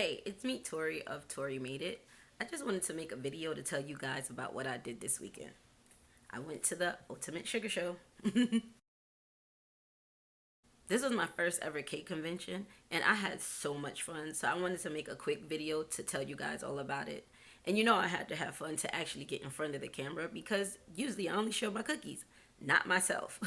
Hey, it's me, Tori of Tori Made It. I just wanted to make a video to tell you guys about what I did this weekend. I went to the Ultimate Sugar Show. This was my first ever cake convention, and I had so much fun. So I wanted to make a quick video to tell you guys all about it. And you know I had to have fun to actually get in front of the camera because usually I only show my cookies, not myself.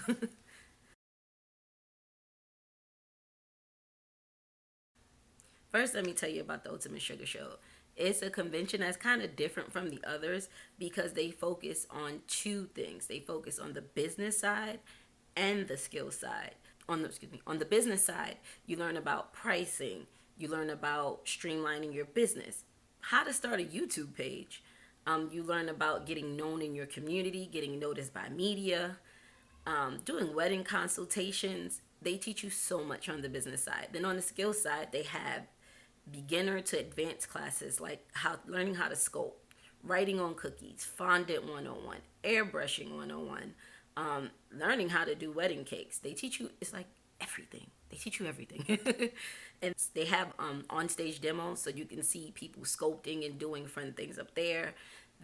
First, let me tell you about the Ultimate Sugar Show. It's a convention that's kind of different from the others because they focus on two things. They focus on the business side and the skill side. On the business side, you learn about pricing, you learn about streamlining your business, how to start a YouTube page. You learn about getting known in your community, getting noticed by media, doing wedding consultations. They teach you so much on the business side. Then on the skill side, they have beginner to advanced classes like learning how to sculpt, writing on cookies, fondant 101, airbrushing 101, learning how to do wedding cakes. They teach you, it's like everything. They teach you everything. And they have on stage demos so you can see people sculpting and doing fun things up there.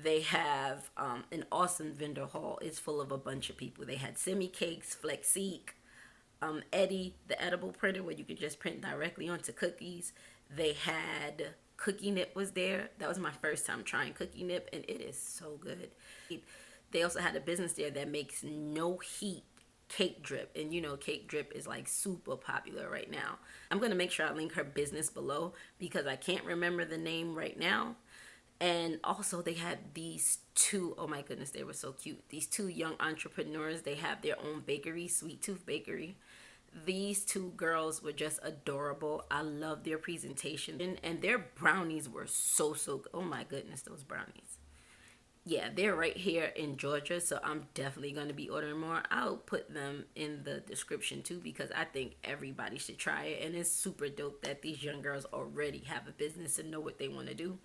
They have an awesome vendor hall. It's full of a bunch of people. They had semi cakes, Flexique, Eddie, the edible printer where you could just print directly onto cookies. They had Cookie Nip was there. That was my first time trying Cookie Nip, and it is so good. They also had a business there that makes no heat cake drip, and you know cake drip is like super popular right now. I'm going to make sure I link her business below because I can't remember the name right now. And also they had these two, oh my goodness, they were so cute. These two young entrepreneurs, they have their own bakery, Sweet Tooth Bakery. These two girls were just adorable. I love their presentation. And their brownies were so good. Oh my goodness, those brownies. Yeah, they're right here in Georgia, so I'm definitely going to be ordering more. I'll put them in the description too because I think everybody should try it. And it's super dope that these young girls already have a business and know what they want to do.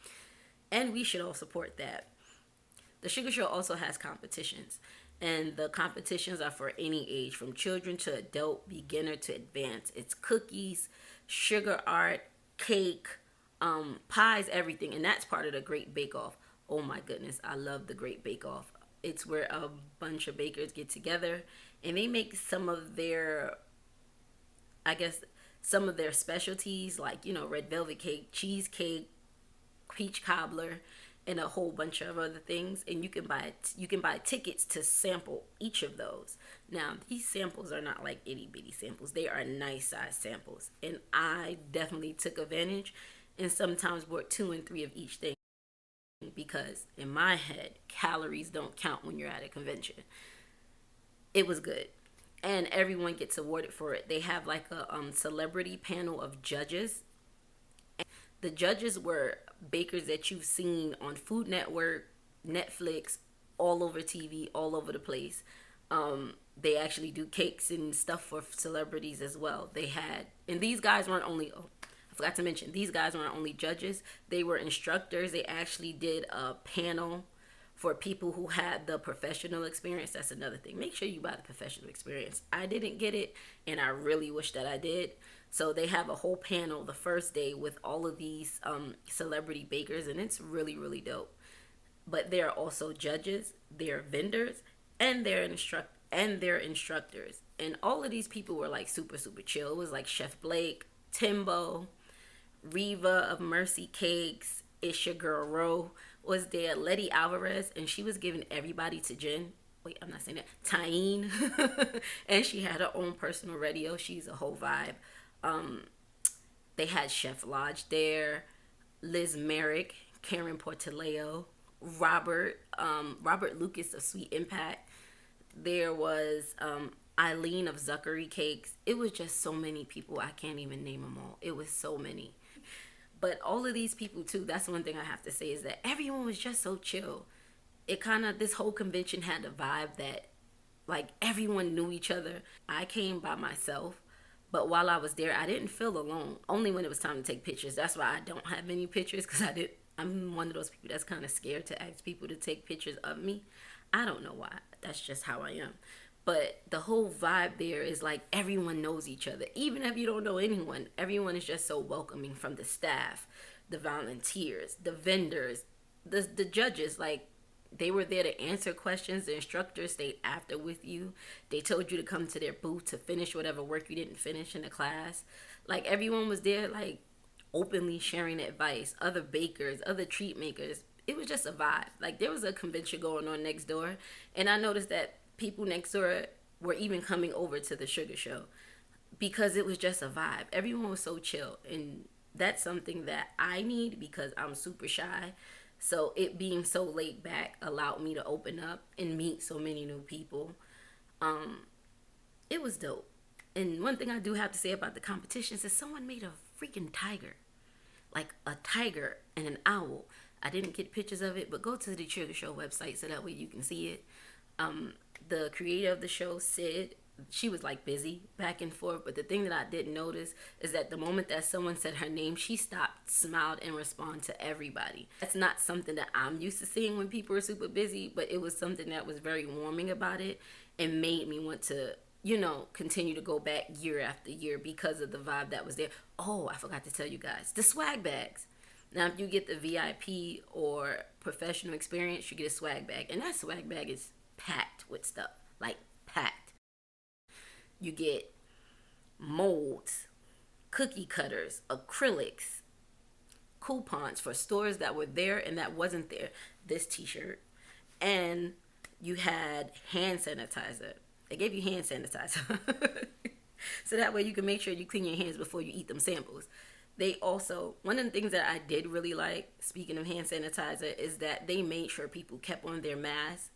And we should all support that. The Sugar Show also has competitions, and the competitions are for any age, from children to adult, beginner to advanced. It's cookies, sugar art, cake, pies, everything, and that's part of the Great Bake Off. Oh my goodness, I love the Great Bake Off. It's where a bunch of bakers get together, and they make some of their, I guess, some of their specialties, like, you know, red velvet cake, cheesecake, peach cobbler, and a whole bunch of other things. And you can buy tickets to sample each of those. Now these samples are not like itty bitty samples, they are nice size samples, and I definitely took advantage and sometimes bought 2 and 3 of each thing because in my head calories don't count when you're at a convention. It was good, and everyone gets awarded for it. They have like a celebrity panel of judges. The judges were bakers that you've seen on Food Network, Netflix, all over TV, all over the place. They actually do cakes and stuff for celebrities as well. They had, and these guys weren't only, oh, I forgot to mention, these guys weren't only judges, they were instructors. They actually did a panel for people who had the professional experience. That's another thing. Make sure you buy the professional experience. I didn't get it, and I really wish that I did. So they have a whole panel the first day with all of these celebrity bakers, and it's really dope. But they're also judges, they're vendors, and they're instructors. And all of these people were like super chill. It was like Chef Blake, Timbo, Riva of Mercy Cakes, It's Your Girl Ro was there, Letty Alvarez, and she was giving everybody to Jen. Wait, I'm not saying that. Tyene. And she had her own personal radio. She's a whole vibe. They had Chef Lodge there, Liz Merrick, Karen Portillo, Robert Lucas of Sweet Impact. There was Eileen of Zuckery Cakes. It was just so many people. I can't even name them all. It was so many. But all of these people too, that's one thing I have to say, is that everyone was just so chill. It kind of, this whole convention had a vibe that like everyone knew each other. I came by myself, but while I was there, I didn't feel alone. Only when it was time to take pictures. That's why I don't have many pictures, because I'm one of those people that's kind of scared to ask people to take pictures of me. I don't know why. That's just how I am. But the whole vibe there is like everyone knows each other. Even if you don't know anyone, everyone is just so welcoming, from the staff, the volunteers, the vendors, the judges. Like, they were there to answer questions. The instructors stayed after with you. They told you to come to their booth to finish whatever work you didn't finish in the class. Like, everyone was there, like, openly sharing advice. Other bakers, other treat makers. It was just a vibe. Like, there was a convention going on next door, and I noticed that people next door were even coming over to the sugar show because it was just a vibe. Everyone was so chill, and that's something that I need because I'm super shy. So it being so laid back allowed me to open up and meet so many new people. It was dope. And one thing I do have to say about the competitions is someone made a freaking tiger. Like a tiger and an owl. I didn't get pictures of it, but go to the Sugar Show website so that way you can see it. The creator of the show, Cyd, she was like busy back and forth, but the thing that I didn't notice is that the moment that someone said her name, she stopped, smiled, and responded to everybody. That's not something that I'm used to seeing when people are super busy, but it was something that was very warming about it and made me want to, continue to go back year after year because of the vibe that was there. Oh, I forgot to tell you guys, the swag bags. Now, if you get the VIP or professional experience, you get a swag bag, and that swag bag is packed with stuff, like packed. You get molds, cookie cutters, acrylics, coupons for stores that were there and that wasn't there. This t-shirt. And you had hand sanitizer. They gave you hand sanitizer. So that way you can make sure you clean your hands before you eat them samples. They also, one of the things that I did really like, speaking of hand sanitizer, is that they made sure people kept on their masks.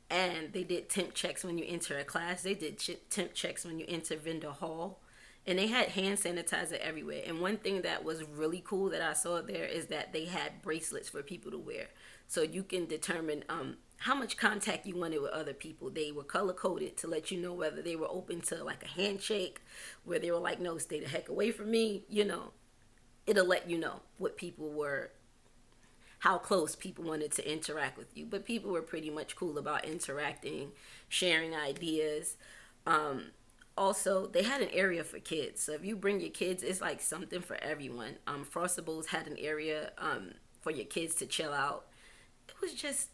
And they did temp checks when you enter a class. They did temp checks when you enter vendor hall. And they had hand sanitizer everywhere. And one thing that was really cool that I saw there is that they had bracelets for people to wear. So you can determine how much contact you wanted with other people. They were color coded to let you know whether they were open to like a handshake, where they were like, no, stay the heck away from me. It'll let you know what people were, how close people wanted to interact with you. But people were pretty much cool about interacting, sharing ideas. Also, they had an area for kids. So if you bring your kids, it's like something for everyone. Frostables had an area for your kids to chill out. It was just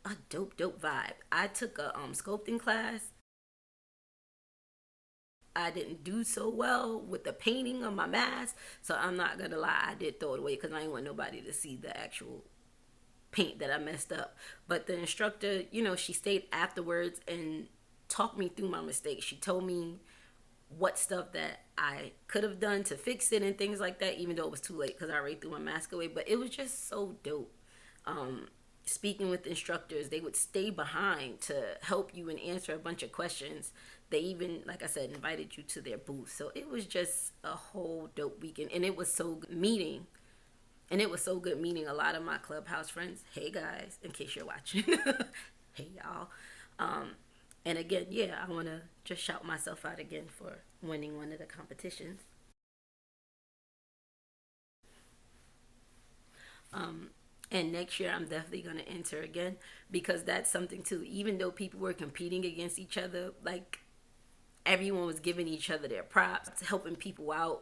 a dope vibe. I took a sculpting class. I didn't do so well with the painting on my mask, so I'm not gonna lie, I did throw it away because I didn't want nobody to see the actual paint that I messed up. But the instructor, she stayed afterwards and talked me through my mistakes. She told me what stuff that I could have done to fix it and things like that, even though it was too late because I already threw my mask away. But it was just so dope. Speaking with instructors, they would stay behind to help you and answer a bunch of questions. They even, like I said, invited you to their booth. So it was just a whole dope weekend. And it was so good meeting. And it was so good meeting a lot of my Clubhouse friends. Hey, guys, in case you're watching. Hey, y'all. And again, I want to just shout myself out again for winning one of the competitions. And next year, I'm definitely going to enter again because that's something too. Even though people were competing against each other, like everyone was giving each other their props, helping people out,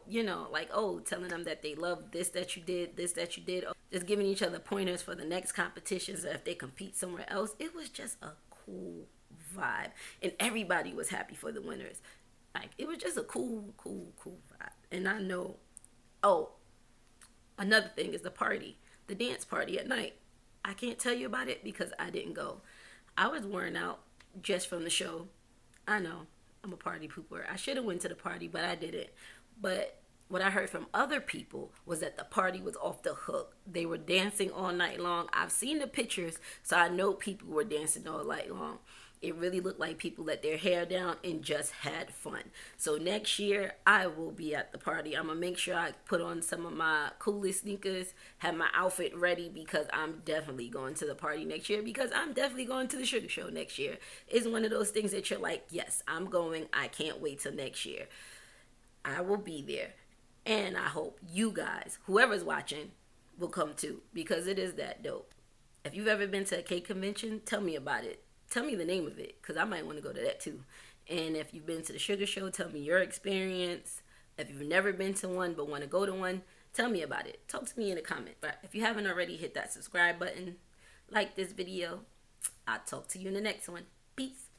like, telling them that they love this that you did, just giving each other pointers for the next competitions or if they compete somewhere else. It was just a cool vibe. And everybody was happy for the winners. Like, it was just a cool vibe. And I know, another thing is the party. The dance party at night. I can't tell you about it because I didn't go. I was worn out just from the show. I know, I'm a party pooper. I should have went to the party, but I didn't. But what I heard from other people was that the party was off the hook. They were dancing all night long. I've seen the pictures, so I know people were dancing all night long. It really looked like people let their hair down and just had fun. So next year, I will be at the party. I'm going to make sure I put on some of my coolest sneakers, have my outfit ready because I'm definitely going to the party next year because I'm definitely going to the Sugar Show next year. It's one of those things that you're like, yes, I'm going. I can't wait till next year. I will be there. And I hope you guys, whoever's watching, will come too because it is that dope. If you've ever been to a cake convention, tell me about it. Tell me the name of it because I might want to go to that too. And if you've been to the Sugar Show, tell me your experience. If you've never been to one but want to go to one, tell me about it. Talk to me in the comment. But if you haven't already, hit that subscribe button, like this video. I'll talk to you in the next one. Peace.